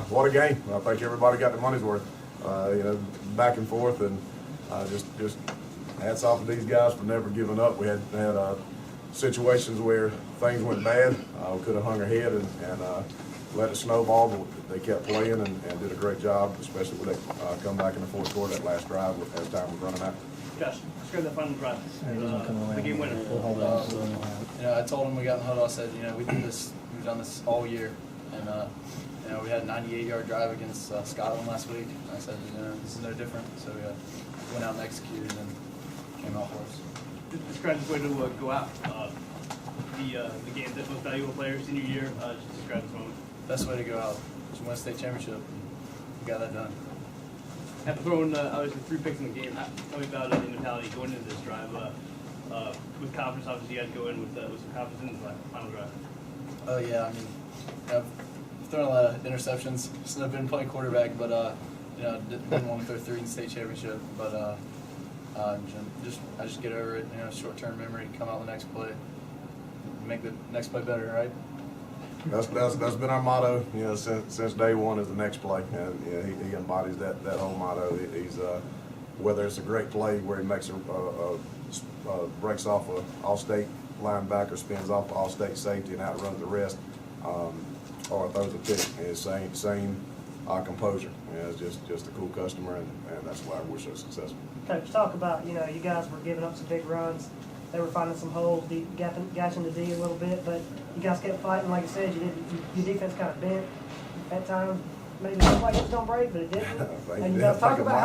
what a game. I think everybody got their money's worth. Back and forth, and just hats off to these guys for never giving up. We had situations where things went bad. We could have hung our head and let it snowball, but they kept playing and did a great job, especially when they come back in the fourth quarter, that last drive as time was running out. Josh, describe that final drive. The game winner. I told him we got in the huddle. I said, we've done this all year, and we had a 98-yard drive against Scotland last week. And I said, this is no different. So we went out and executed and came out for us. Describe this way to go out. The game that most valuable player senior year. Just describe this moment. Best way to go out. Just win a state championship. We got that done. After throwing obviously 3 picks in the game, tell me about the mentality going into this drive with confidence. Obviously, you had to go in with some confidence in the final drive. Oh yeah, I've thrown a lot of interceptions. I've been playing quarterback, but didn't want to throw 3 in the state championship. But I just get over it. Short-term memory, come out the next play, make the next play better, right? That's been our motto, since day one is the next play, and he embodies that whole motto. He's whether it's a great play where he makes breaks off a all-state linebacker, spins off all-state safety, and outruns the rest, or throws a pick. It's same composure. It's just a cool customer, and that's why we're so successful. Coach, talk about you guys were giving up some big runs. They were finding some holes, got in the D a little bit, but you guys kept fighting. Like I said, your defense kind of bent at times. Maybe it looked like it was going to break, but it didn't. And you guys talk about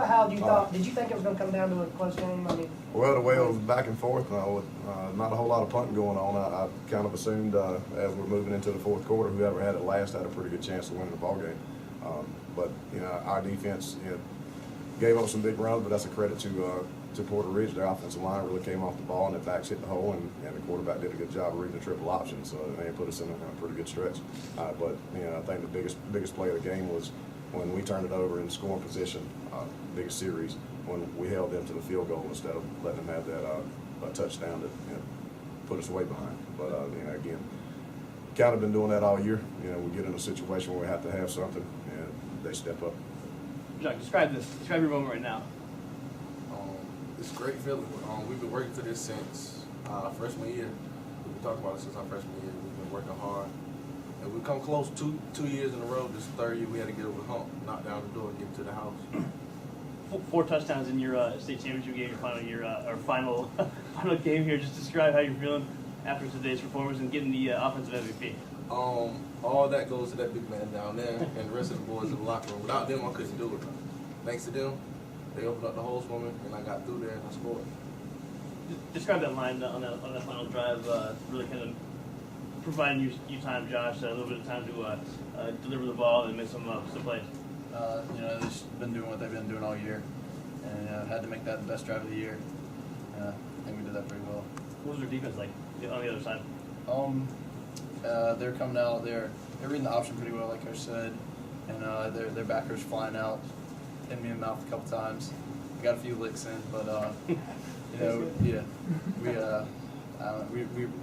how you thought. Did you think it was going to come down to a close game? Well, the way it was back and forth, with not a whole lot of punting going on, I kind of assumed as we're moving into the fourth quarter, whoever had it last had a pretty good chance of winning the ball game. But our defense gave up some big runs, but that's a credit to Porter Ridge. Their offensive line really came off the ball, and their backs hit the hole, and the quarterback did a good job of reading the triple option, so they put us in a pretty good stretch. But I think the biggest play of the game was when we turned it over in scoring position, biggest series, when we held them to the field goal instead of letting them have that a touchdown that put us way behind. But again, kind of been doing that all year. We get in a situation where we have to have something, and they step up. Jacques, describe this. Describe your moment right now. It's a great feeling. We've been working for this since freshman year. We've been talking about it since our freshman year. We've been working hard. And we've come close two years in a row. This third year we had to get over the hump, knock down the door, and get to the house. 4 touchdowns in your state championship game, your final year, or final game here. Just describe how you're feeling after today's performance and getting the offensive MVP. All that goes to that big man down there and the rest of the boys in the locker room. Without them, I couldn't do it. Thanks to them, they opened up the holes for me, and I got through there and I scored. Describe that line on that final drive, really kind of providing you time, Josh, a little bit of time to deliver the ball and make some plays. They've just been doing what they've been doing all year, and had to make that the best drive of the year. I think we did that pretty well. What was their defense like on the other side? They're coming out. They're reading the option pretty well, like Coach said, and their backers flying out, hit me in the mouth a couple times. We got a few licks in, but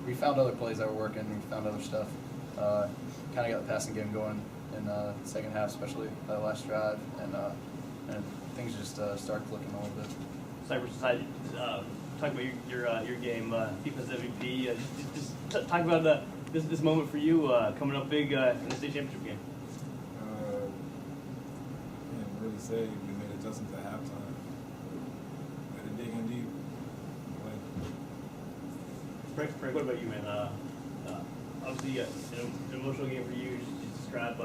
we found other plays that were working. We found other stuff. Kind of got the passing game going in the second half, especially that last drive, and things just started clicking a little bit. Cypress Society, talk about your game, defense MVP. Just talk about this moment for you coming up big in the state championship game. Can't really say we made adjustments at halftime. Had to dig in deep. Frank, what about you, man? Obviously, an emotional game for you. Just describe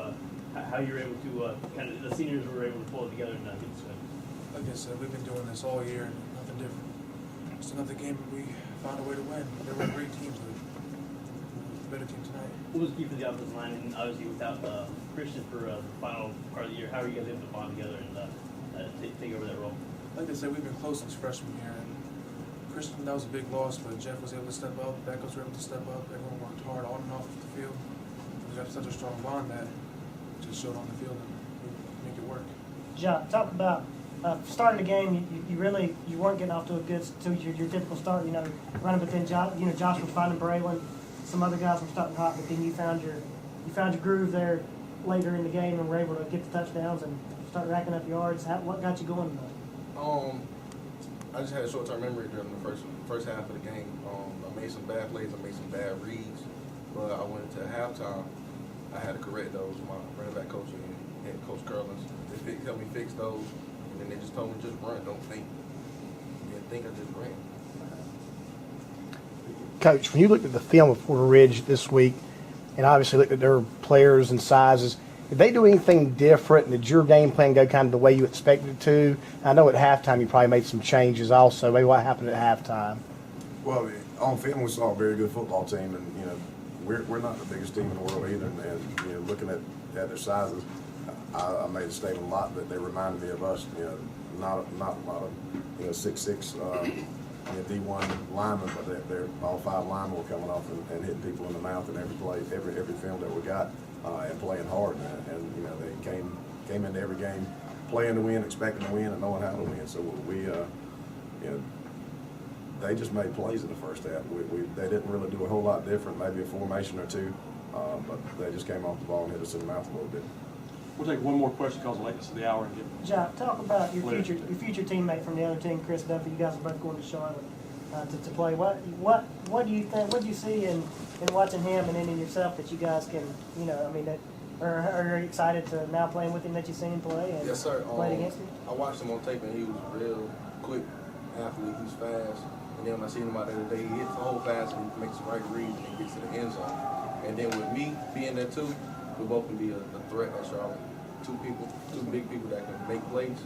how you're able to kind of the seniors were able to pull it together and get this win. Like I said, we've been doing this all year, and nothing different. It's another game we found a way to win. They were great teams, but a better team tonight. What was key for the offensive line, and obviously without Christian for the final part of the year, how are you guys able to bond together and take over that role? Like I said, we've been close since freshman year, and Christian, that was a big loss, but Jeff was able to step up, backups were able to step up, everyone worked hard on and off the field. We got such a strong bond that just showed on the field and we make it work. Jacques, talk about starting the game. You weren't getting off to a good your typical start. Running, but then Josh was finding Braylon. Some other guys were starting hot, but then you found your groove there. later in the game and were able to get the touchdowns and start racking up yards? What got you going? I just had a short-term memory during the first half of the game. I made some bad plays, I made some bad reads, but I went into halftime. I had to correct those. My running back coach and Coach Curlins, they helped me fix those, and then they just told me just run, don't think. You didn't think, I just ran. Coach, when you looked at the film of Porter Ridge this week, and obviously looked at their players and sizes, did they do anything different? Did your game plan go kind of the way you expected it to? I know at halftime you probably made some changes also. Maybe what happened at halftime? Well, on film we saw a very good football team, and you know we're not the biggest team in the world either. And you know, looking at their sizes, I made a statement a lot that they reminded me of us. You know, not a lot of 6'6" D1 linemen, but they're all 5 linemen were coming off and hitting people in the mouth in every play, every film that we got, and playing hard. And you know they came into every game playing to win, expecting to win, and knowing how to win. So we you know. They just made plays in the first half. They didn't really do a whole lot different, maybe a formation or two, but they just came off the ball and hit us in the mouth a little bit. We'll take one more question because of the lateness of the hour and get. Jack, talk about your future teammate from the other team, Chris Duffy. You guys are both going to Charlotte to play. What do you think? What do you see in watching him and then in yourself that you guys can, are you excited to now playing with him that you've seen him play and Yes, sir. played against him? I watched him on tape and he was real quick athlete. He's fast. And then when I seen him out there today, he hits the whole pass and he makes the right read and he gets to the end zone. And then with me being there too, we both can be a threat at Charlotte. Two big people that can make plays.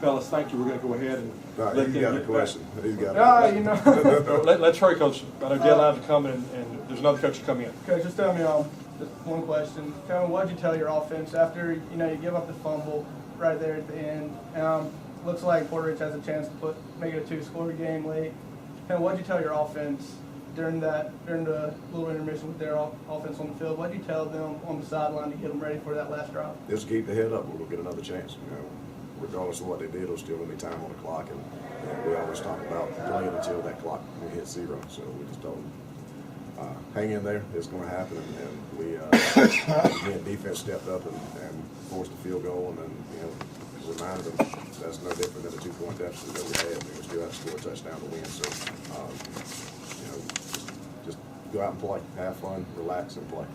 Fellas, thank you. We're going to go ahead and Right, let he's them got a get question. back. He's got it. Let's hurry, Coach. I know deadlines are coming, and there's another coach to come in. Coach, just tell me just one question. Tell me, what did you tell your offense after you give up the fumble right there at the end? Looks like Porter Ridge has a chance to make it a 2-score game late. What did you tell your offense during the little intermission with their offense on the field? What did you tell them on the sideline to get them ready for that last drive? Just keep the head up. We'll get another chance. Regardless of what they did, there'll still be time on the clock, and we always talk about playing until that clock hits 0. So we just told them, hang in there. It's going to happen, and we again defense stepped up and forced the field goal, and then reminded them that's no different than the 2-point deficit that we had. We still have to score a touchdown to win. So just go out and play, have fun, relax, and play.